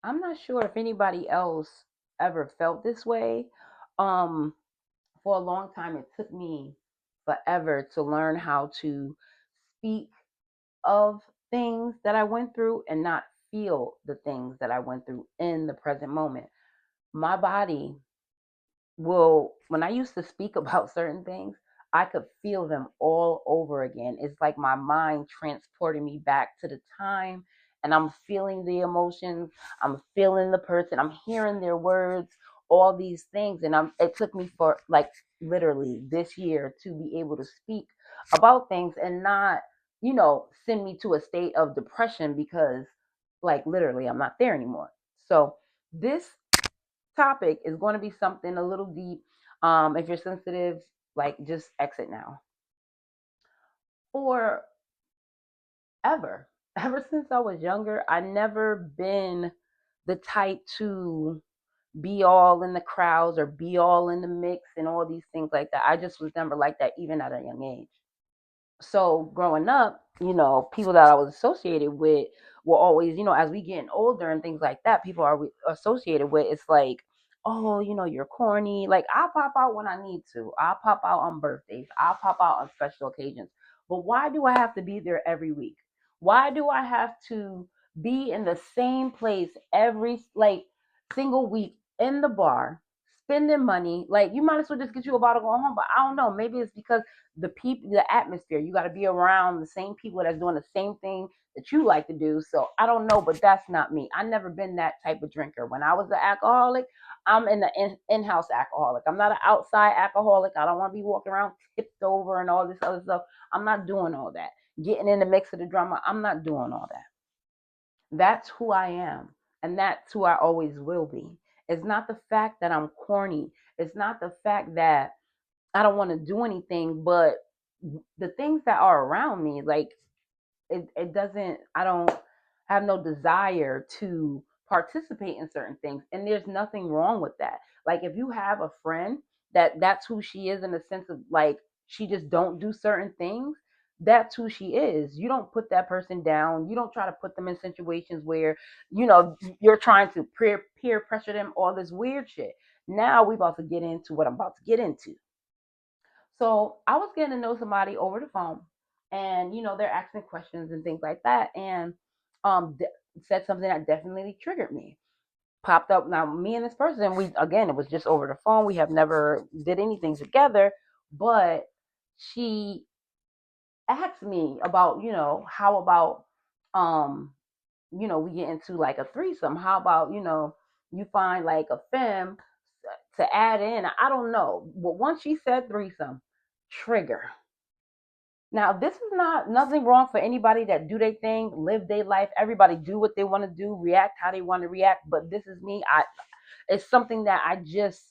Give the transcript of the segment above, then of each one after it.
I'm not sure if anybody else ever felt this way. Um, for a long time, it took me forever to learn how to speak of things that I went through and not feel the things that I went through in the present moment. My body will, when I used to speak about certain things, I could feel them all over again. It's like my mind transported me back to the time, and I'm feeling the emotions, I'm feeling the person, I'm hearing their words, all these things. And it took me for like literally this year to be able to speak about things and not, send me to a state of depression because like literally I'm not there anymore. So this topic is going to be something a little deep. If you're sensitive, like just exit now. For ever, ever since I was younger, I never been the type to be all in the crowds or be all in the mix and all these things like that. I just was never like that, even at a young age. So growing up, people that I was associated with were always, as we getting older and things like that, people are associated with. It's like, oh, you're corny. Like I'll pop out when I need to. I'll pop out on birthdays. I'll pop out on special occasions. But why do I have to be there every week? Why do I have to be in the same place every like single week in the bar, spending money? Like you might as well just get you a bottle going home. But I don't know. Maybe it's because the people, the atmosphere. You got to be around the same people that's doing the same thing that you like to do. So I don't know, but that's not me. I never been that type of drinker. When I was an alcoholic, I'm in the in-house alcoholic. I'm not an outside alcoholic. I don't want to be walking around tipped over and all this other stuff. I'm not doing all that. Getting in the mix of the drama. I'm not doing all that. That's who I am. And that's who I always will be. It's not the fact that I'm corny. It's not the fact that I don't want to do anything, but the things that are around me, like it doesn't, I don't have no desire to participate in certain things. And there's nothing wrong with that. Like if you have a friend that's who she is in the sense of like she just don't do certain things, that's who she is. You don't put that person down. You don't try to put them in situations where, you're trying to peer pressure them, all this weird shit. Now we about to get into what I'm about to get into. So I was getting to know somebody over the phone, and they're asking questions and things like that, and said something that definitely triggered me. Popped up. Now me and this person, we again, it was just over the phone. We have never did anything together, but she asked me about, how about um, we get into like a threesome. How about you find like a femme to add in? I don't know, but once she said threesome, trigger. Now, this is not nothing wrong for anybody that do their thing, live their life. Everybody do what they want to do, react how they want to react. But this is me. It's something that I just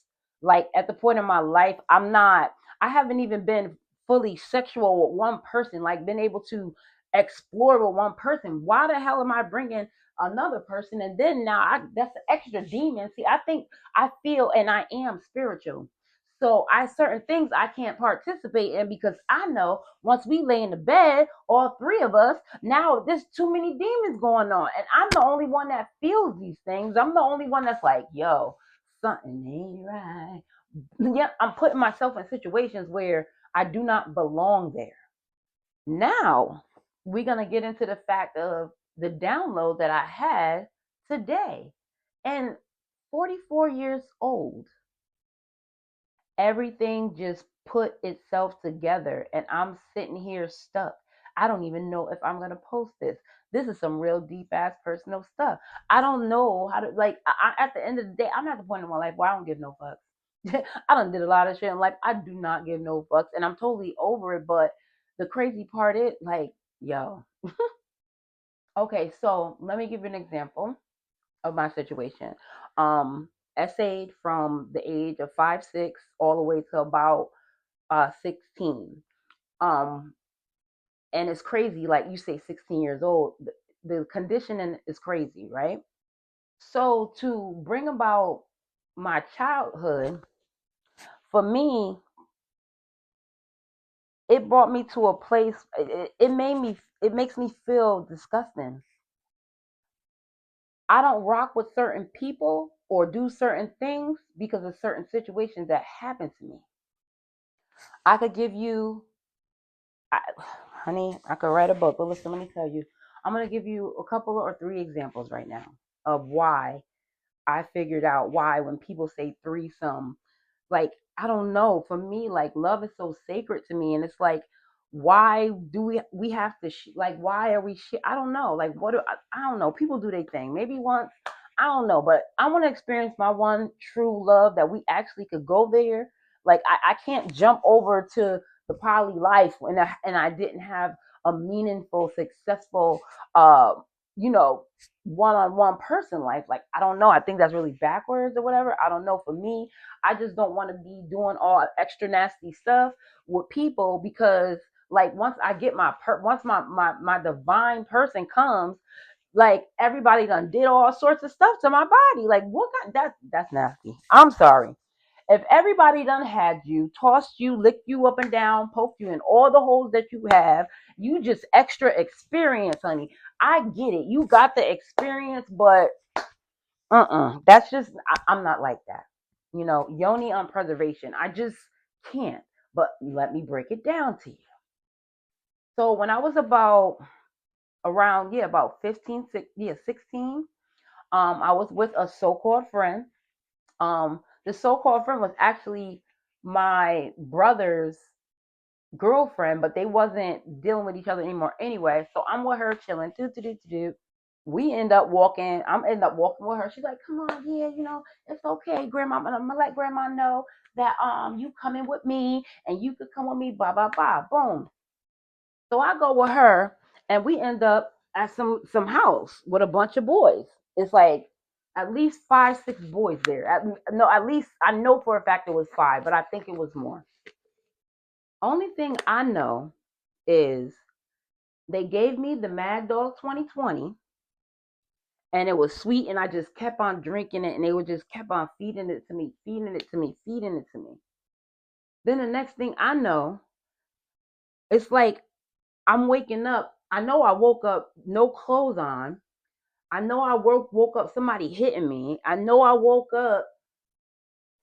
like at the point in my life. I haven't even been fully sexual with one person, like been able to explore with one person. Why the hell am I bringing another person? And then now that's an extra demon. See, I think I feel and I am spiritual. So I certain things I can't participate in because I know once we lay in the bed, all three of us, now there's too many demons going on. And I'm the only one that feels these things. I'm the only one that's like, yo, something ain't right. Yeah, I'm putting myself in situations where I do not belong there. Now, we're going to get into the fact of the download that I had today. And 44 years old, everything just put itself together and I'm sitting here stuck. I don't even know if I'm going to post this. This is some real deep ass personal stuff. I don't know how to like at the end of the day, I'm at the point in my life where I don't give no fucks. I done did a lot of shit in life. I do not give no fucks and I'm totally over it. But the crazy part is like, yo, okay, so let me give you an example of my situation. Essayed from the age of 5'6" all the way to about 16. Um, and it's crazy, like you say, 16 years old. The conditioning is crazy, right? So to bring about my childhood, for me, it brought me to a place. It makes me feel disgusting. I don't rock with certain people or do certain things because of certain situations that happen to me. I could give you, I, honey, I could write a book, but listen, let me tell you, I'm going to give you a couple or three examples right now of why I figured out why when people say threesome, like, I don't know, for me, like, love is so sacred to me, and it's like, why do we have to like, why are we I don't know, like, I don't know, people do their thing maybe once, I don't know, but I want to experience my one true love that we actually could go there. Like, I can't jump over to the poly life and I didn't have a meaningful, successful, uh you know one-on-one person life. Like, I don't know, I think that's really backwards or whatever, I don't know. For me, I just don't want to be doing all extra nasty stuff with people, because, like, once I get once my divine person comes, like, everybody done did all sorts of stuff to my body. Like, what kind, that's nasty. I'm sorry. If everybody done had you, tossed you, licked you up and down, poked you in all the holes that you have, you just extra experience, honey. I get it. You got the experience, but that's just, I'm not like that. Yoni on preservation. I just can't. But let me break it down to you. So when I was about around, yeah, about 15, 16, I was with a so-called friend. The so-called friend was actually my brother's girlfriend, but they wasn't dealing with each other anymore anyway. So I'm with her chilling. Do. We end up walking. I'm end up walking with her. She's like, "Come on, yeah, it's okay, Grandma. I'm gonna let Grandma know that you coming with me, and you could come with me." Blah blah blah. Boom. So I go with her, and we end up at some house with a bunch of boys. It's like at least 5, 6 boys there. No, at least I know for a fact it was 5, but I think it was more. Only thing I know is they gave me the Mad Dog 2020, and it was sweet, and I just kept on drinking it, and they would just kept on feeding it to me, feeding it to me, feeding it to me. Then the next thing I know, it's like I'm waking up. I know I woke up no clothes on. I know I woke up somebody hitting me. I know I woke up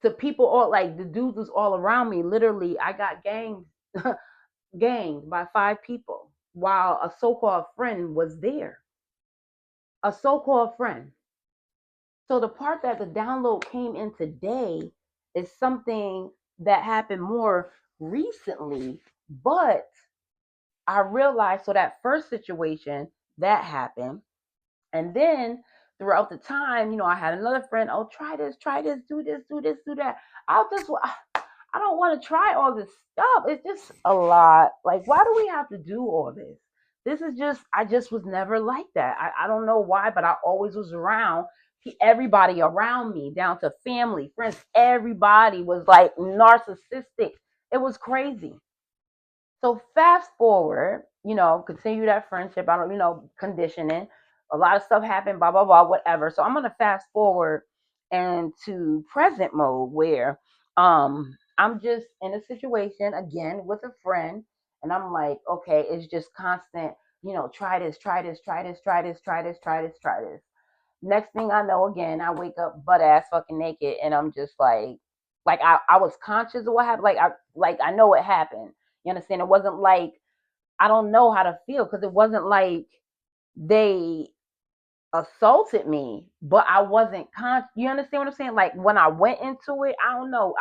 to people all, like, the dudes was all around me. Literally, I got ganged by 5 people while a so-called friend was there. A so-called friend. So the part that the download came in today is something that happened more recently, but I realized, so that first situation that happened, and then throughout the time, I had another friend. Oh, try this, do this, do this, do that. I don't want to try all this stuff. It's just a lot. Like, why do we have to do all this? This is just, I just was never like that. I don't know why, but I always was around everybody around me, down to family, friends. Everybody was like narcissistic. It was crazy. So fast forward, continue that friendship. I don't, conditioning. A lot of stuff happened, blah, blah, blah, whatever. So I'm gonna fast forward and to present mode where I'm just in a situation again with a friend, and I'm like, okay, it's just constant, try this, try this, try this, try this, try this, try this, try this. Next thing I know, again, I wake up butt ass fucking naked, and I'm just like I was conscious of what happened. I know what happened. You understand? It wasn't like I don't know how to feel, because it wasn't like they assaulted me, but I wasn't conscious. You understand what I'm saying? Like, when I went into it, I don't know.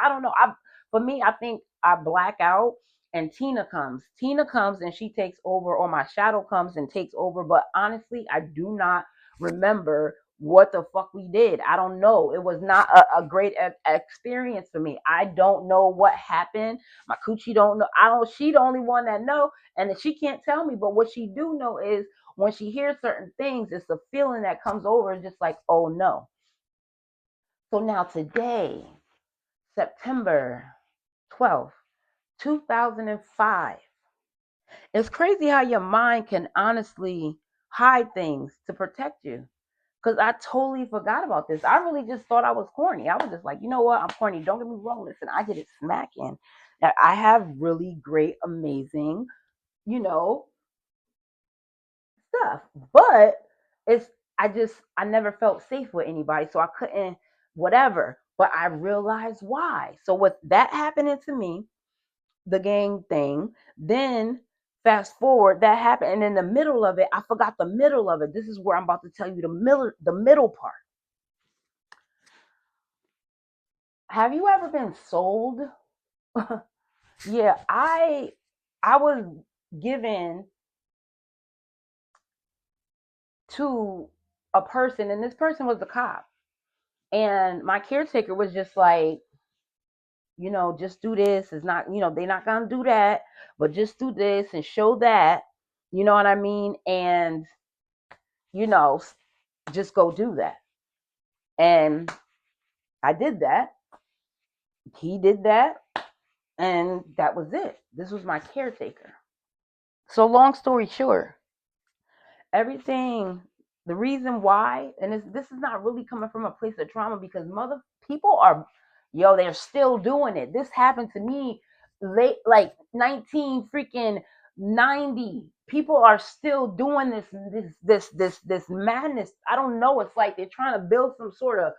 For me, I think I black out, and Tina comes and she takes over, or my shadow comes and takes over. But honestly, I do not remember what the fuck we did. I don't know. It was not a great experience for me. I don't know what happened. My coochie don't know. I don't. She the only one that know, and she can't tell me. But what she do know is, when she hears certain things, it's the feeling that comes over, just like, oh no. So now today, September 12th, 2005. It's crazy how your mind can honestly hide things to protect you. Because I totally forgot about this. I really just thought I was corny. I was just like, you know what? I'm corny. Don't get me wrong. Listen, I get it smacking. Now, I have really great, amazing, you know, stuff. But it's I never felt safe with anybody, so I couldn't whatever. But I realized why. So with that happening to me, the gang thing, then fast forward, that happened, and in the middle of it, I forgot the middle of it. This is where I'm about to tell you the middle part. Have you ever been sold? Yeah, I was given to a person, and this person was a cop. And my caretaker was just like, just do this. It's not, they're not gonna do that, but just do this and show that. You know what I mean? And you know, just go do that. And I did that. He did that, and that was it. This was my caretaker. So long story short, everything, the reason why, and this is not really coming from a place of trauma, because mother people are, they're still doing it. This happened to me late, like 19 freaking 90. People are still doing this madness. I don't know. It's like they're trying to build some sort of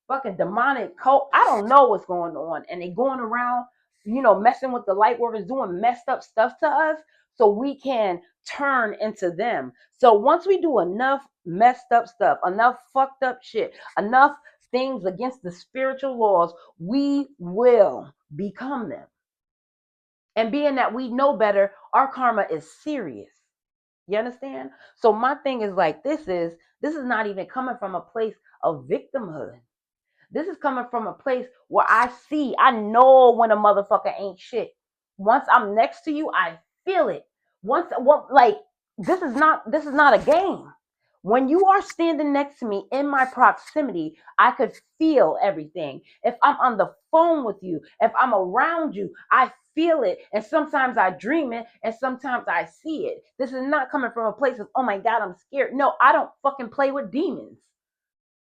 fucking demonic cult. I don't know what's going on, and they going around, messing with the light workers, doing messed up stuff to us, so we can turn into them. So once we do enough messed up stuff, enough fucked up shit, enough things against the spiritual laws, we will become them. And being that we know better, our karma is serious. You understand? So my thing is like, this is not even coming from a place of victimhood. This is coming from a place where I know when a motherfucker ain't shit. Once I'm next to you, I feel it. Like, this is not a game. When you are standing next to me in my proximity, I could feel everything. If I'm on the phone with you, if I'm around you, I feel it. And sometimes I dream it, and sometimes I see it. This is not coming from a place of, oh my God, I'm scared. No, I don't fucking play with demons.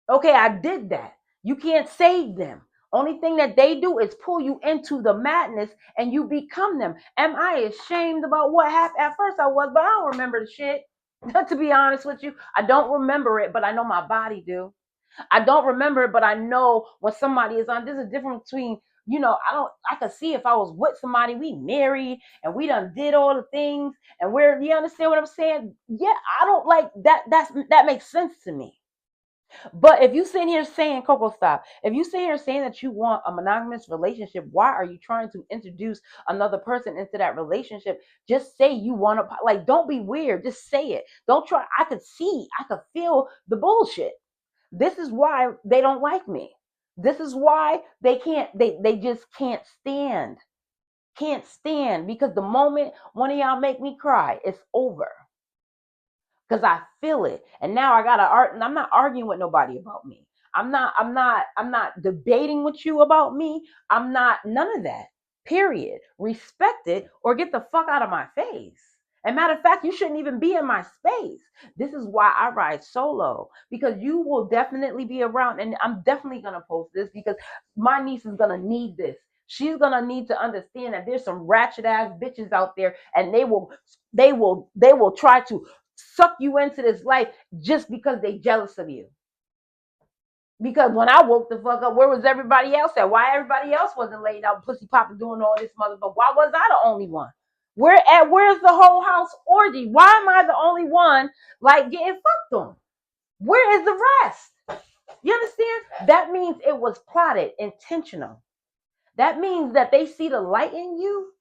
Okay, I did that. You can't save them. Only thing that they do is pull you into the madness and you become them. Am I ashamed about what happened? At first I was, but I don't remember the shit. To be honest with you, I don't remember it, but I know my body do. I don't remember it, but I know when somebody is on. There's a difference between, I could see if I was with somebody, we married and we done did all the things, and you understand what I'm saying? Yeah, I don't like that. That makes sense to me. But if you sit here saying, Coco, stop. If you sit here saying that you want a monogamous relationship, why are you trying to introduce another person into that relationship? Just say you want to, like, don't be weird. Just say it. Don't try. I could feel the bullshit. This is why they don't like me. This is why they just can't stand, because the moment one of y'all make me cry, it's over. Because I feel it. And now I gotta art, and I'm not arguing with nobody about me. I'm not debating with you about me. I'm not none of that. Period. Respect it or get the fuck out of my face. And matter of fact, you shouldn't even be in my space. This is why I ride solo, because you will definitely be around, and I'm definitely gonna post this because my niece is gonna need this. She's gonna need to understand that there's some ratchet ass bitches out there, and they will try to suck you into this life just because they jealous of you. Because when I woke the fuck up, where was everybody else at? Why everybody else wasn't laid out, pussy popping, doing all this motherfucker? Why was I the only one? Where's the whole house orgy? Why am I the only one like getting fucked on? Where is the rest? You understand? That means it was plotted, intentional. That means that they see the light in you.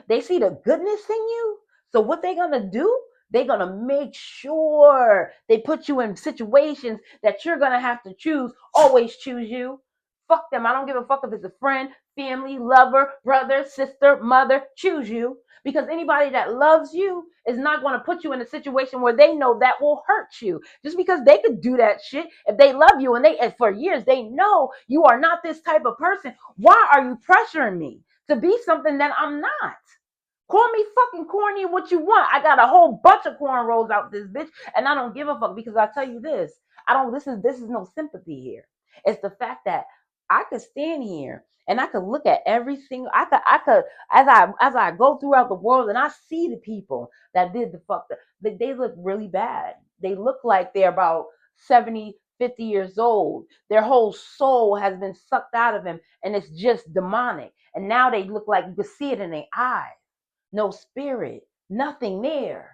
They see the goodness in you. So what they're going to do, they're going to make sure they put you in situations that you're going to have to choose. Always choose you. Fuck them. I don't give a fuck if it's a friend, family, lover, brother, sister, mother. Choose you. Because anybody that loves you is not going to put you in a situation where they know that will hurt you. Just because they could do that shit if they love you, and for years they know you are not this type of person. Why are you pressuring me to be something that I'm not? Call me fucking corny what you want. I got a whole bunch of cornrows out this bitch, and I don't give a fuck, because I tell you this. I don't this is no sympathy here. It's the fact that I could stand here and I could look at every single I could as I go throughout the world, and I see the people that did the fuck they look really bad. They look like they're about 70, 50 years old. Their whole soul has been sucked out of him, and it's just demonic. And now they look like you can see it in their eyes. No spirit, nothing there.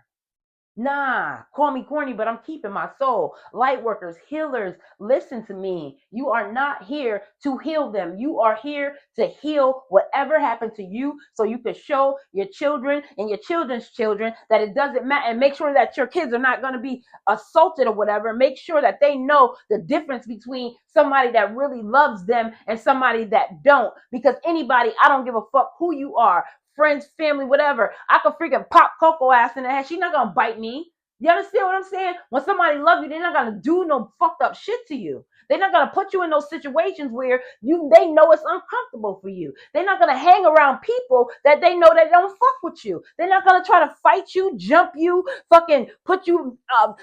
Nah, call me corny, but I'm keeping my soul. Light workers, healers, listen to me. You are not here to heal them. You are here to heal whatever happened to you so you can show your children and your children's children that it doesn't matter, and make sure that your kids are not going to be assaulted or whatever. Make sure that they know the difference between somebody that really loves them and somebody that don't. Because anybody, I don't give a fuck who you are, friends, family, whatever. I could freaking pop Coco ass in the head. She's not gonna bite me. You understand what I'm saying? When somebody loves you, they're not gonna do no fucked up shit to you. They're not gonna put you in those situations where they know it's uncomfortable for you. They're not gonna hang around people that they know that don't fuck with you. They're not gonna try to fight you, jump you, fucking put you.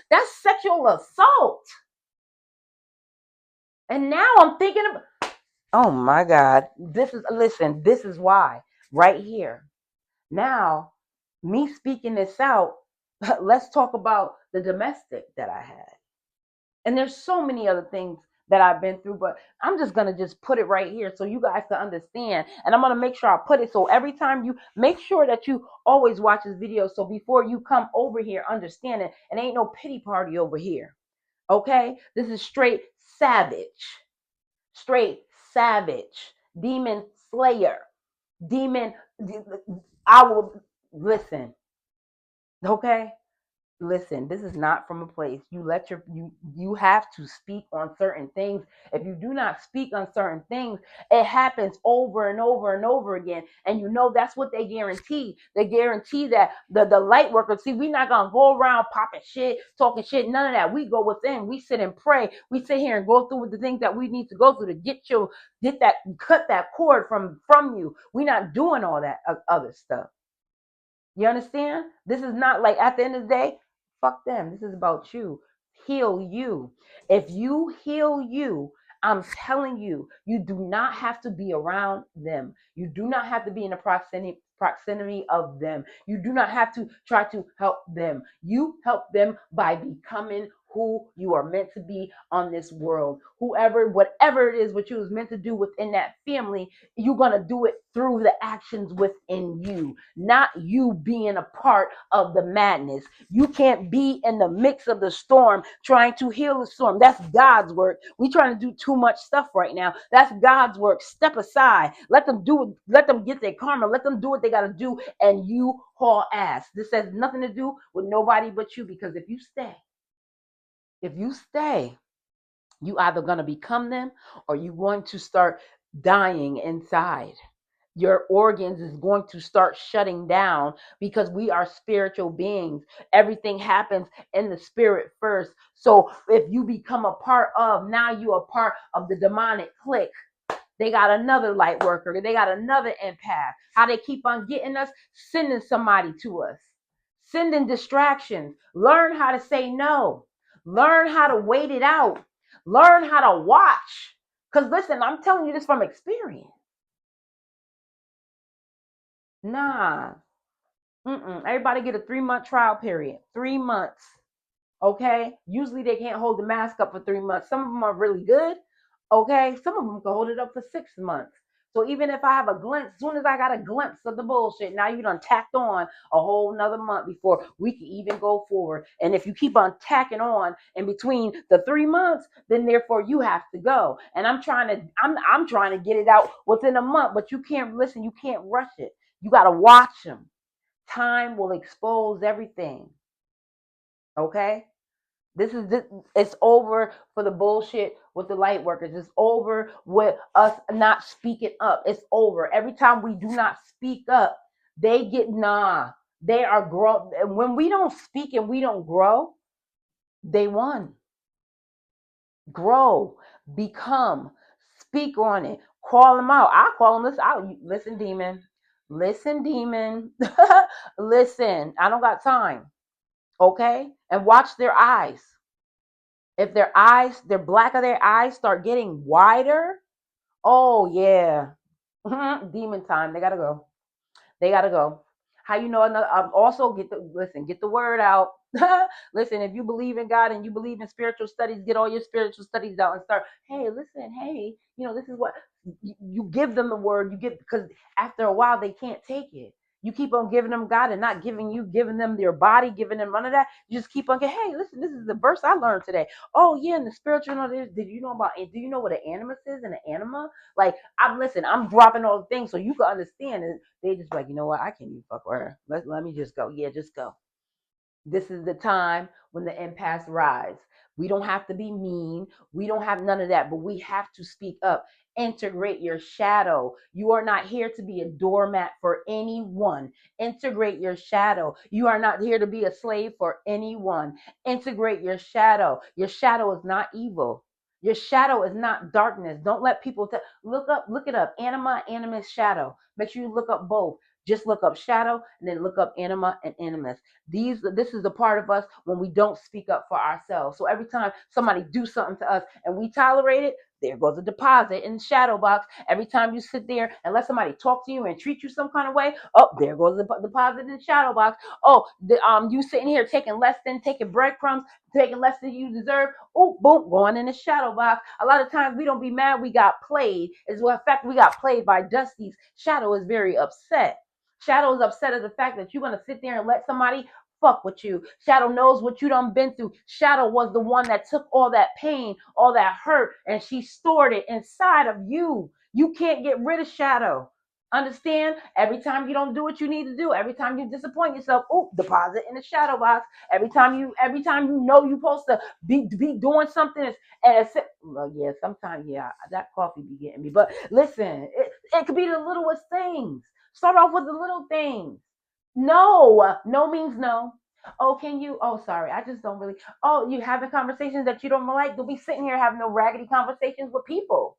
That's sexual assault. And now I'm thinking about. Oh my God! This is why right here. Now, me speaking this out, let's talk about the domestic that I had. And there's so many other things that I've been through, but I'm just going to just put it right here so you guys can understand. And I'm going to make sure I put it so every time you make sure that you always watch this video. So before you come over here, understand it. And ain't no pity party over here. Okay? This is savage, straight savage, demon slayer, demon. I will listen. Okay, listen, this is not from a place you have to speak on certain things. If you do not speak on certain things, it happens over and over and over again. And that's what they guarantee that the light workers, see, we're not gonna go around popping shit, talking shit, none of that. We go within, we sit and pray, we sit here and go through with the things that we need to go through to cut that cord from you. We're not doing all that other stuff. You understand? This is not like, at the end of the day, fuck them. This is about you. Heal you. If you heal you, I'm telling you, you do not have to be around them. You do not have to be in the proximity of them. You do not have to try to help them. You help them by becoming who you are meant to be on this world. Whatever it is what you was meant to do within that family, you're going to do it through the actions within you, not you being a part of the madness. You can't be in the mix of the storm trying to heal the storm. That's God's work. We trying to do too much stuff right now. That's God's work. Step aside. Let them get their karma. Let them do what they got to do, and you haul ass. This has nothing to do with nobody but you, because if you stay, you either going to become them or you're going to start dying inside. Your organs is going to start shutting down, because we are spiritual beings. Everything happens in the spirit first. So if you become now you are part of the demonic clique. They got another light worker. They got another empath. How they keep on getting us? Sending somebody to us. Sending distractions. Learn how to say no. Learn how to wait it out. Learn how to watch. Because listen, I'm telling you this from experience. Nah. Everybody get a 3-month trial period. 3 months. Okay? Usually they can't hold the mask up for 3 months. Some of them are really good. Okay? Some of them can hold it up for 6 months. So even if I have a glimpse, as soon as I got a glimpse of the bullshit, now you done tacked on a whole nother month before we can even go forward. And if you keep on tacking on in between the 3 months, then therefore you have to go. And I'm trying to get it out within a month, but you can't listen, you can't rush it. You got to watch them. Time will expose everything. Okay? It's over for the bullshit with the light workers. It's over with us not speaking up. It's over. Every time we do not speak up, they are grow. When we don't speak and we don't grow, they won. Grow, become, speak on it, call them out. I call them out. Listen, demon. Listen, demon. Listen, I don't got time. Okay? And watch their eyes. If their black of their eyes start getting wider, oh yeah, demon time. They gotta go. How you know? Also get the word out. Listen, if you believe in God and you believe in spiritual studies, get all your spiritual studies out and start. Hey, listen, hey, this is what you give them the word. You get because after a while they can't take it. You keep on giving them God and not giving them their body, giving them none of that. You just keep on getting. Hey, listen, this is the verse I learned today. Oh yeah, in the spiritual, did you know about? Do you know what an animus is and an anima? Like I'm dropping all the things so you can understand. And they just like, you know what? I can't even fuck with her. Let me just go. Yeah, just go. This is the time when the empaths rise. We don't have to be mean. We don't have none of that, but we have to speak up. Integrate your shadow. You are not here to be a doormat for anyone. Integrate your shadow. You are not here to be a slave for anyone. Integrate your shadow. Your shadow is not evil. Your shadow is not darkness. Don't let people look it up. Anima, animus, shadow. Make sure you look up both. Just look up shadow and then look up anima and animus. This is the part of us when we don't speak up for ourselves. So every time somebody do something to us and we tolerate it, there goes a deposit in the shadow box. Every time you sit there and let somebody talk to you and treat you some kind of way, oh, there goes the deposit in the shadow box. Oh, you sitting here taking breadcrumbs, taking less than you deserve. Oh, boom, going in the shadow box. A lot of times we don't be mad we got played. As well, in fact, we got played by Dusty's. Shadow is very upset. Shadow is upset at the fact that you're gonna sit there and let somebody fuck with you. Shadow knows what you done been through. Shadow was the one that took all that pain, all that hurt, and she stored it inside of you. You can't get rid of Shadow. Understand? Every time you don't do what you need to do, every time you disappoint yourself, oh, deposit in the shadow box. Every time you know you're supposed to be doing something, well, yeah, sometimes yeah, that coffee be getting me. But listen, it could be the littlest things. Start off with the little things. No, no means no. Oh, can you? Oh, sorry. I just don't really. Oh, you having conversations that you don't like? Don't be sitting here having no raggedy conversations with people.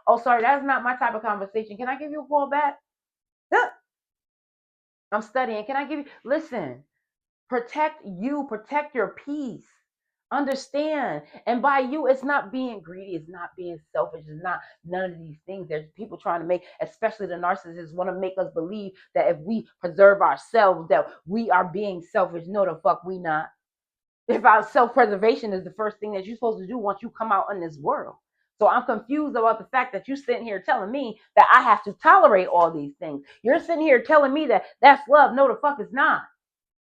Oh, sorry. That's not my type of conversation. Can I give you a call back? I'm studying. Can I give you? Listen, protect you, protect your peace. Understand. And by you, it's not being greedy, it's not being selfish, it's not none of these things. There's people trying to make, especially the narcissists, want to make us believe that if we preserve ourselves, that we are being selfish. No, the fuck we not. If our self-preservation is the first thing that you're supposed to do once you come out in this world. So I'm confused about the fact that you're sitting here telling me that I have to tolerate all these things. You're sitting here telling me that that's love. No, the fuck is not.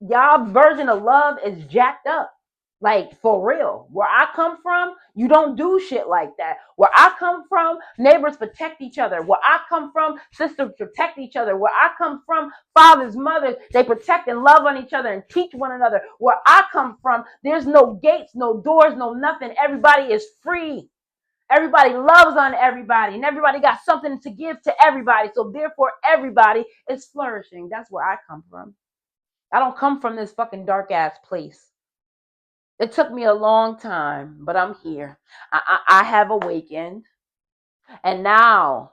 Y'all version of love is jacked up. Like for real. Where I come from, you don't do shit like that. Where I come from, neighbors protect each other. Where I come from, sisters protect each other. Where I come from, fathers, mothers, they protect and love on each other and teach one another. Where I come from, there's no gates, no doors, no nothing. Everybody is free. Everybody loves on everybody, and everybody got something to give to everybody. So therefore, everybody is flourishing. That's where I come from. I don't come from this fucking dark ass place. It took me a long time, but I'm here. I have awakened, and now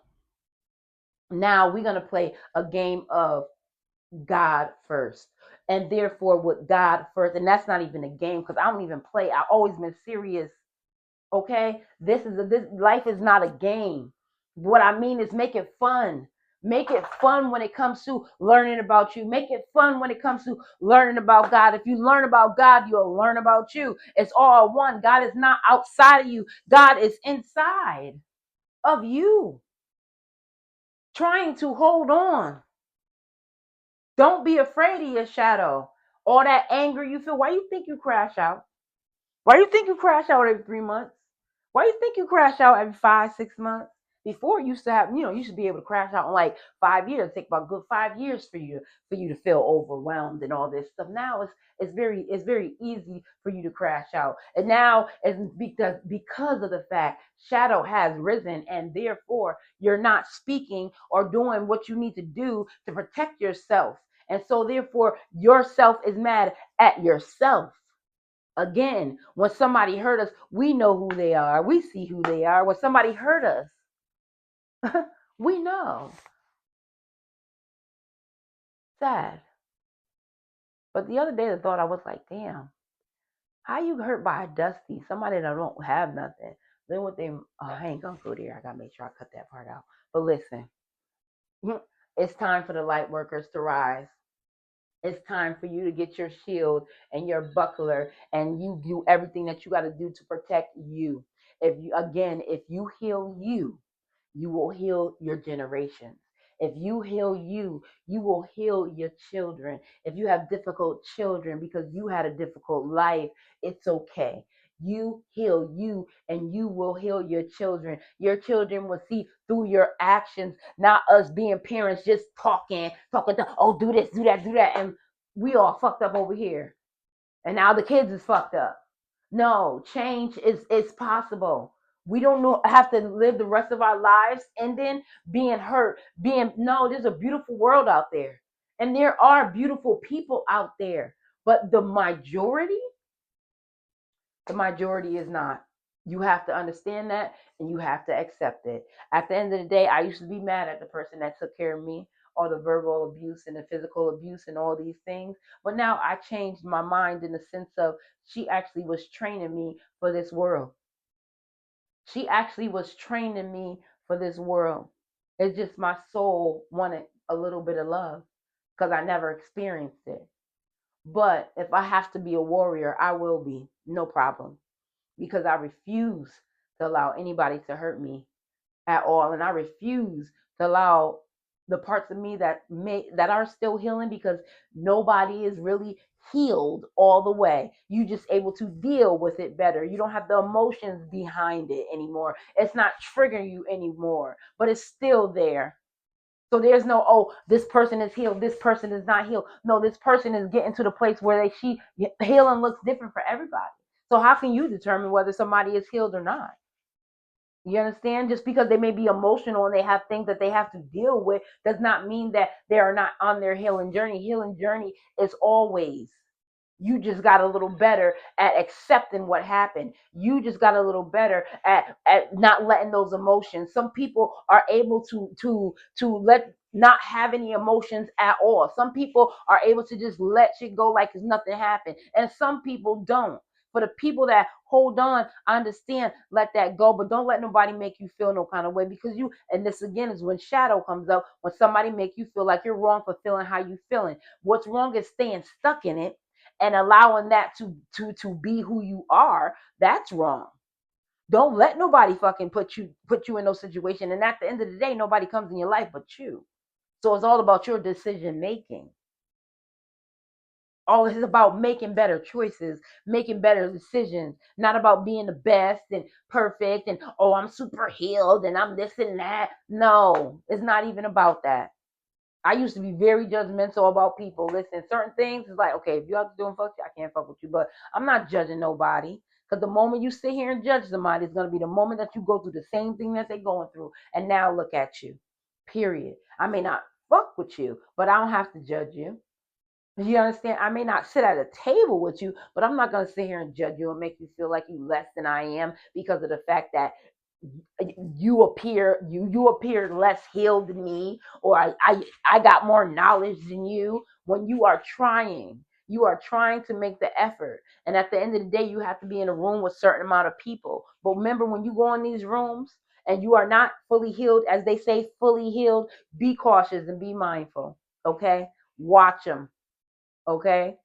we're gonna play a game of God first, and therefore with God first, and that's not even a game because I don't even play. I've always been serious. Okay, this life is not a game. What I mean is make it fun. Make it fun when it comes to learning about you. Make it fun when it comes to learning about God. If you learn about God, you'll learn about you. It's all one. God is not outside of you. God is inside of you, trying to hold on. Don't be afraid of your shadow. All that anger you feel. Why you think you crash out? Why do you think you crash out every 3 months? Why do you think you crash out every 5, 6 months? Before you used to have, you should be able to crash out in like 5 years. Take about good 5 years for you to feel overwhelmed and all this stuff. Now it's very easy for you to crash out. And now it's because of the fact shadow has risen and therefore you're not speaking or doing what you need to do to protect yourself. And so therefore yourself is mad at yourself. Again, when somebody hurt us, we know who they are. We see who they are. When somebody hurt us, we know. Sad. But the other day, the thought I was like, damn, how you hurt by a dusty? Somebody that don't have nothing. Then what they, I ain't gonna go there. I gotta make sure I cut that part out. But listen, it's time for the light workers to rise. It's time for you to get your shield and your buckler, and you do everything that you got to do to protect you. If you heal you, you will heal your generations. If you heal you, you will heal your children. If you have difficult children because you had a difficult life, it's okay. You heal you and you will heal your children. Your children will see through your actions, not us being parents just talking to, oh, do this, do that, do that. And we all fucked up over here. And now the kids is fucked up. No, change is possible. We don't know have to live the rest of our lives and then being hurt, being no, there's a beautiful world out there. And there are beautiful people out there. But the majority is not. You have to understand that and you have to accept it. At the end of the day, I used to be mad at the person that took care of me, all the verbal abuse and the physical abuse and all these things. But now I changed my mind in the sense of she actually was training me for this world. She actually was training me for this world. It's just my soul wanted a little bit of love because I never experienced it. But if I have to be a warrior, I will be. No problem, because I refuse to allow anybody to hurt me at all, and I refuse to allow the parts of me that are still healing, because nobody is really healed all the way. You just able to deal with it better. You don't have the emotions behind it anymore. It's not triggering you anymore, but it's still there. So there's no, oh, this person is healed, this person is not healed. No, this person is getting to the place where healing looks different for everybody. So how can you determine whether somebody is healed or not? You understand? Just because they may be emotional and they have things that they have to deal with does not mean that they are not on their healing journey. Healing journey is always. You just got a little better at accepting what happened. You just got a little better at not letting those emotions. Some people are able to let not have any emotions at all. Some people are able to just let shit go like it's nothing happened. And some people don't. For the people that hold on, I understand, let that go, but don't let nobody make you feel no kind of way, because and this again is when shadow comes up, when somebody make you feel like you're wrong for feeling how you feeling. What's wrong is staying stuck in it and allowing that to be who you are. That's wrong. Don't let nobody fucking put you in those situations. And at the end of the day, nobody comes in your life but you. So it's all about your decision making. All this is about making better choices, making better decisions, not about being the best and perfect and, oh, I'm super healed and I'm this and that. No, it's not even about that. I used to be very judgmental about people. Listen, certain things is like, okay, if you out doing fuck you, I can't fuck with you. But I'm not judging nobody. Because the moment you sit here and judge somebody, it's going to be the moment that you go through the same thing that they're going through. And now look at you. Period. I may not fuck with you, but I don't have to judge you. You understand? I may not sit at a table with you, but I'm not going to sit here and judge you and make you feel like you less than I am because of the fact that you appear less healed than me, or I got more knowledge than you. When you are trying to make the effort, and at the end of the day, you have to be in a room with a certain amount of people. But remember, when you go in these rooms and you are not fully healed, as they say, fully healed, be cautious and be mindful. Okay, watch them. Okay,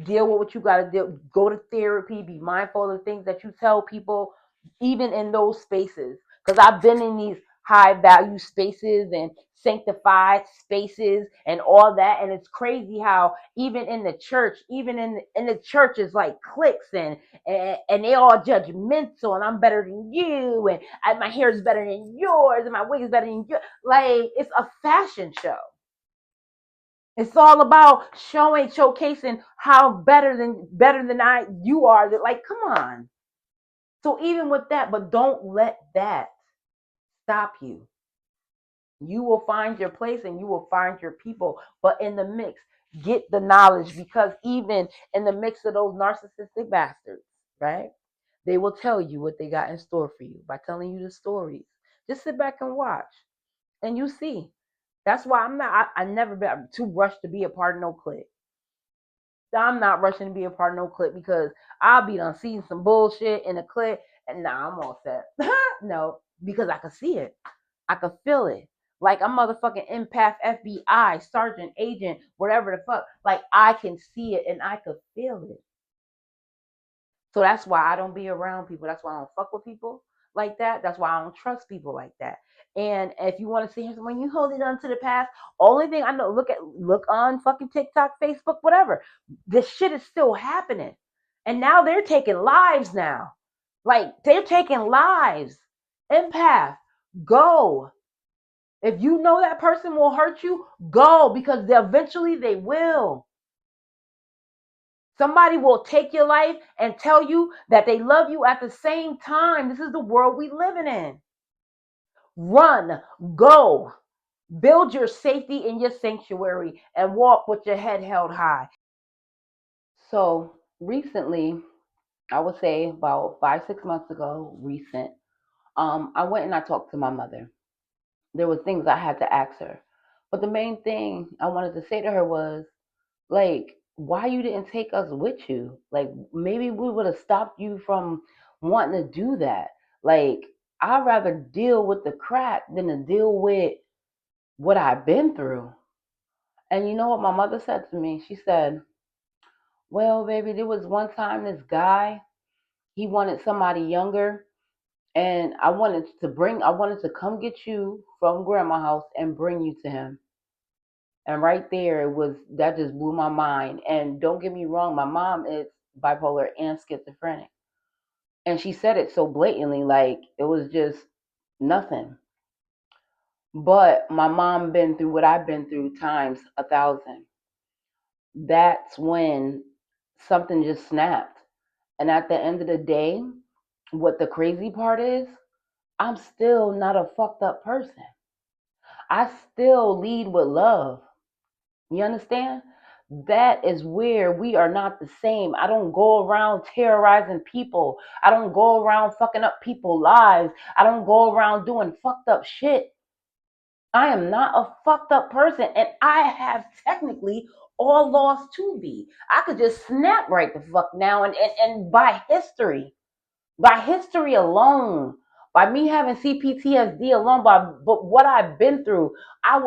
deal with what you got to deal. Go to therapy. Be mindful of the things that you tell people, even in those spaces. Because I've been in these high value spaces and sanctified spaces and all that, and it's crazy how even in the church, even in the church is like cliques, and they all judgmental, and I'm better than you, and my hair is better than yours, and my wig is better than yours. Like, it's a fashion show. It's all about showcasing how better than you are. That, like, come on. So even with that, but don't let that stop you. You will find your place and you will find your people. But in the mix, get the knowledge, because even in the mix of those narcissistic bastards, right? They will tell you what they got in store for you by telling you the stories. Just sit back and watch, and you see. That's why I never been too rushed to be a part of no clique. I'm not rushing to be a part of no clique, because I'll be done seeing some bullshit in a clique, and nah, I'm all set. No, because I can see it. I can feel it. Like I'm motherfucking empath, FBI, sergeant, agent, whatever the fuck. Like I can see it and I could feel it. So that's why I don't be around people. That's why I don't fuck with people like that. That's why I don't trust people like that. And if you want to see when you hold it on to the past, only thing I know, look on fucking TikTok, Facebook, whatever. This shit is still happening. And now they're taking lives now. Like they're taking lives. Empath, go. If you know that person will hurt you, go because eventually they will. Somebody will take your life and tell you that they love you at the same time. This is the world we living in. Run, go, build your safety in your sanctuary and walk with your head held high. So recently, I would say about 5, 6 months ago, I went and I talked to my mother. There was things I had to ask her. But the main thing I wanted to say to her was, like, why you didn't take us with you? Like, maybe we would have stopped you from wanting to do that. Like, I'd rather deal with the crap than to deal with what I've been through. And you know what my mother said to me? She said, well, baby, there was one time this guy, he wanted somebody younger, and I wanted to come get you from grandma's house and bring you to him. And right there, that just blew my mind. And don't get me wrong, my mom is bipolar and schizophrenic. And she said it so blatantly, like it was just nothing. But my mom been through what I've been through times 1,000. That's when something just snapped. And at the end of the day, what the crazy part is, I'm still not a fucked up person. I still lead with love. You understand? That is where we are not the same. I don't go around terrorizing people. I don't go around fucking up people's lives. I don't go around doing fucked up shit. I am not a fucked up person, and I have technically all laws to be. I could just snap right the fuck now, and by history alone, by me having CPTSD alone, but what I've been through, I